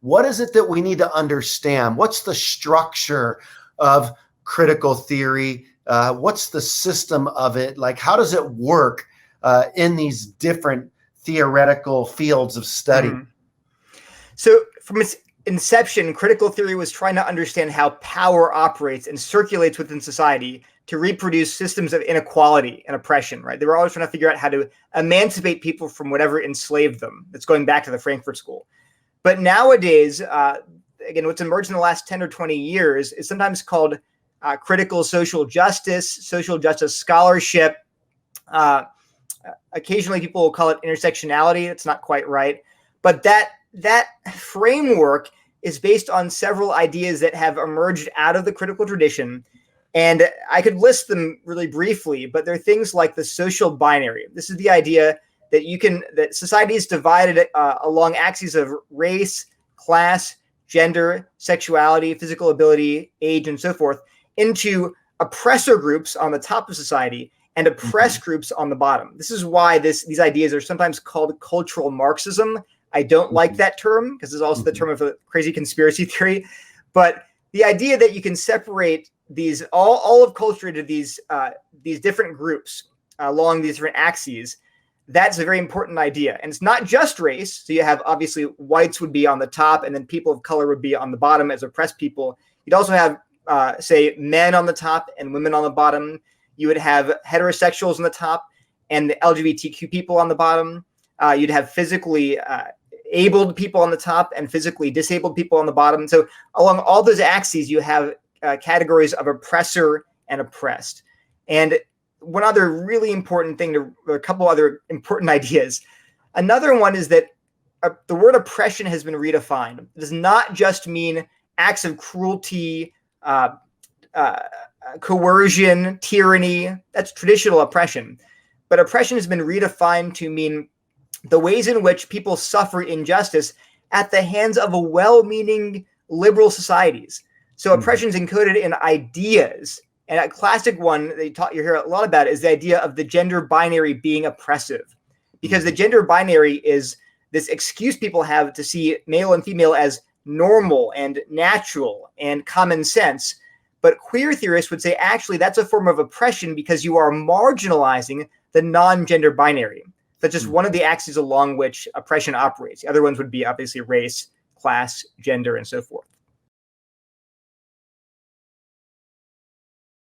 What is it that we need to understand? What's the structure of critical theory? What's the system of it? Like, how does it work in these different theoretical fields of study? Mm-hmm. So from its inception, critical theory was trying to understand how power operates and circulates within society to reproduce systems of inequality and oppression, right? They were always trying to figure out how to emancipate people from whatever enslaved them. That's going back to the Frankfurt School. But nowadays, again, what's emerged in the last 10 or 20 years is sometimes called critical social justice scholarship. Occasionally people will call it intersectionality. It's not quite right. But that framework is based on several ideas that have emerged out of the critical tradition. And I could list them really briefly, but they're things like the social binary. This is the idea that society is divided along axes of race, class, gender, sexuality, physical ability, age, and so forth, into oppressor groups on the top of society and oppressed groups on the bottom. This is why these ideas are sometimes called cultural Marxism. I don't like that term because it's also the term of a crazy conspiracy theory. But the idea that you can separate these all of culture into these different groups along these different axes, that's a very important idea. And it's not just race. So you have, obviously, whites would be on the top, and then people of color would be on the bottom as oppressed people. You'd also have, say, men on the top and women on the bottom. You would have heterosexuals on the top and the LGBTQ people on the bottom. You'd have physically abled people on the top and physically disabled people on the bottom. So along all those axes, you have categories of oppressor and oppressed. And one other really important thing, a couple other important ideas. Another one is that the word oppression has been redefined. It does not just mean acts of cruelty, coercion, tyranny. That's traditional oppression. But oppression has been redefined to mean the ways in which people suffer injustice at the hands of a well-meaning liberal societies. So oppression is encoded in ideas. And a classic one that you hear a lot about is the idea of the gender binary being oppressive. Because the gender binary is this excuse people have to see male and female as normal and natural and common sense. But queer theorists would say, actually, that's a form of oppression because you are marginalizing the non-gender binary. That's just one of the axes along which oppression operates. The other ones would be obviously race, class, gender, and so forth.